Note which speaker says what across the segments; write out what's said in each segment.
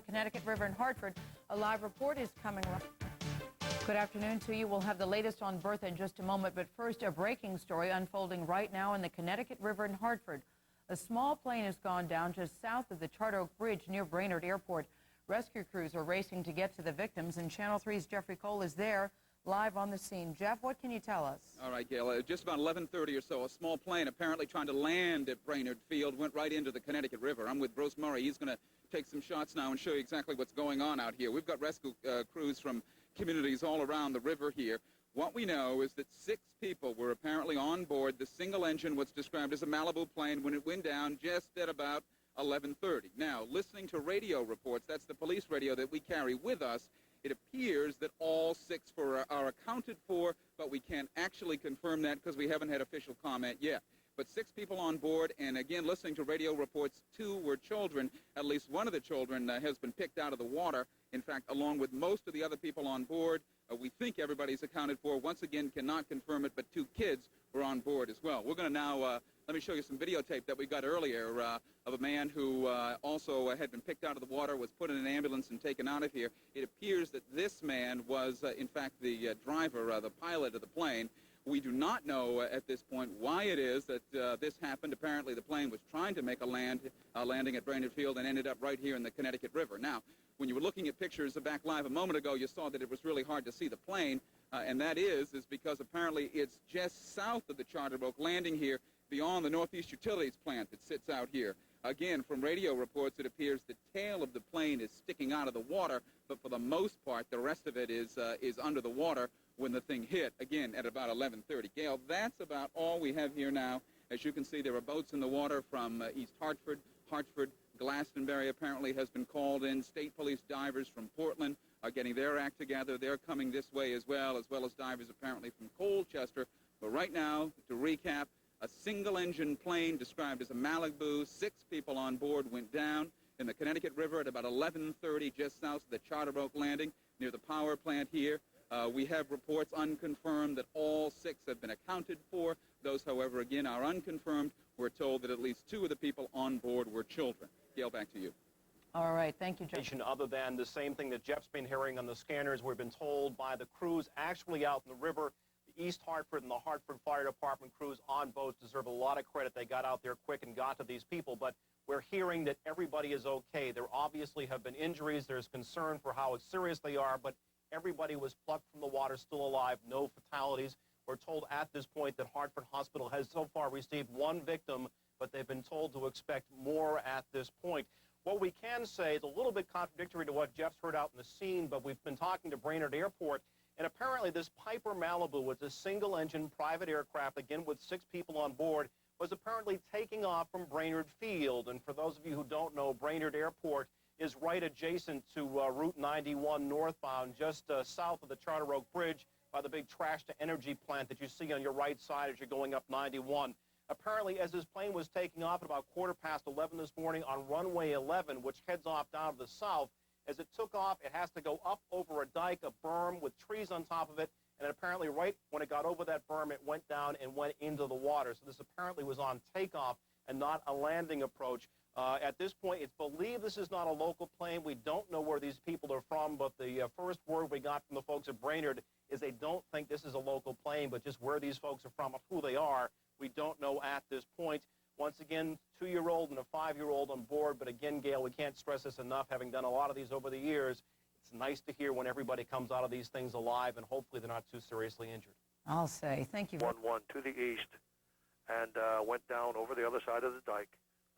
Speaker 1: Connecticut River in Hartford. A live report is coming up. Good afternoon to you. We'll have the latest on Bertha in just a moment, but first, a breaking story unfolding right now in the Connecticut River in Hartford. A small plane has gone down just south of the Charter Oak Bridge near Brainerd Airport. Rescue crews are racing to get to the victims, and Channel 3's Jeffrey Cole is there live on the scene. Jeff, what can you tell us?
Speaker 2: All right, Gail. Just about 11:30 or so, a small plane apparently trying to land at Brainerd Field went right into the Connecticut River. I'm with Bruce Murray. He's going to take some shots now and show you exactly what's going on out here. We've got rescue crews from communities all around the river here. What we know is that 6 people were apparently on board the single engine, what's described as a Malibu plane, when it went down just at about 11:30. Now, listening to radio reports, that's the police radio that we carry with us, it appears that all 6 are accounted for, but we can't actually confirm that because we haven't had official comment yet. But 6 people on board, and again, listening to radio reports, 2 were children. At least one of the children has been picked out of the water. In fact, along with most of the other people on board, we think everybody's accounted for. Once again, cannot confirm it, but 2 kids were on board as well. We're going to now, let me show you some videotape that we got earlier of a man who also had been picked out of the water, was put in an ambulance and taken out of here. It appears that this man was, in fact, the driver, the pilot of the plane. We do not know at this point why it is that this happened. Apparently, the plane was trying to make a landing at Brainerd Field and ended up right here in the Connecticut River. Now, when you were looking at pictures back live a moment ago, you saw that it was really hard to see the plane, and that is because apparently it's just south of the Charter Oak landing here, beyond the Northeast Utilities plant that sits out here. Again, from radio reports, it appears the tail of the plane is sticking out of the water, but for the most part, the rest of it is under the water when the thing hit, again, at about 11:30. Gail, that's about all we have here now. As you can see, there are boats in the water from East Hartford, Glastonbury apparently has been called in. State police divers from Portland are getting their act together. They're coming this way as well as divers apparently from Colchester. But right now, to recap, a single-engine plane described as a Malibu, 6 people on board, went down in the Connecticut River at about 11:30 just south of the Charter Oak landing near the power plant here. We have reports unconfirmed that all 6 have been accounted for. Those, however, again, are unconfirmed. We're told that at least 2 of the people on board were children. Gail, back to you.
Speaker 1: All right. Thank you, Jeff.
Speaker 3: Other than the same thing that Jeff's been hearing on the scanners, we've been told by the crews actually out in the river. The East Hartford and the Hartford Fire Department crews on boats deserve a lot of credit. They got out there quick and got to these people. But we're hearing that everybody is okay. There obviously have been injuries. There's concern for how serious they are, but everybody was plucked from the water, still alive, no fatalities. We're told at this point that Hartford Hospital has so far received 1 victim, but they've been told to expect more at this point. What we can say is a little bit contradictory to what Jeff's heard out in the scene, but we've been talking to Brainerd Airport, and apparently this Piper Malibu was a single-engine private aircraft, again with 6 people on board, was apparently taking off from Brainerd Field. And for those of you who don't know, Brainerd Airport is right adjacent to Route 91 northbound, just south of the Charter Oak Bridge by the big trash-to-energy plant that you see on your right side as you're going up 91. Apparently, as this plane was taking off at about 11:15 this morning on runway 11, which heads off down to the south, as it took off, it has to go up over a dike, a berm with trees on top of it, and apparently right when it got over that berm, it went down and went into the water. So this apparently was on takeoff and not a landing approach. At this point, it's believed this is not a local plane. We don't know where these people are from, but the first word we got from the folks at Brainerd is they don't think this is a local plane, but just where these folks are from and who they are, we don't know at this point. Once again, 2-year-old and a 5-year-old on board, but again, Gail, we can't stress this enough, having done a lot of these over the years. It's nice to hear when everybody comes out of these things alive, and hopefully they're not too seriously injured.
Speaker 1: I'll say. Thank you.
Speaker 4: 1-1 to the east and went down over the other side of the dike.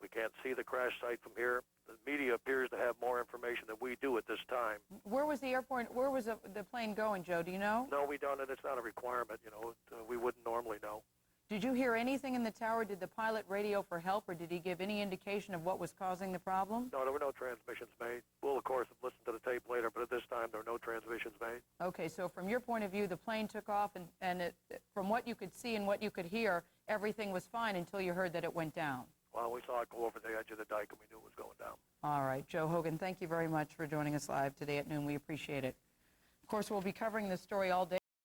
Speaker 4: We can't see the crash site from here. The media appears to have more information than we do at this time.
Speaker 1: Where was the airport? Where was the plane going, Joe? Do you know?
Speaker 4: No, we don't, and it's not a requirement. You know, we wouldn't normally know.
Speaker 1: Did you hear anything in the tower? Did the pilot radio for help, or did he give any indication of what was causing the problem?
Speaker 4: No, there were no transmissions made. We'll, of course, listen to the tape later, but at this time, there were no transmissions made.
Speaker 1: Okay, so from your point of view, the plane took off, and from what you could see and what you could hear, everything was fine until you heard that it went down.
Speaker 4: Well, we saw it go over the edge of the dike, and we knew it was going down.
Speaker 1: All right. Joe Hogan, thank you very much for joining us live today at noon. We appreciate it. Of course, we'll be covering this story all day.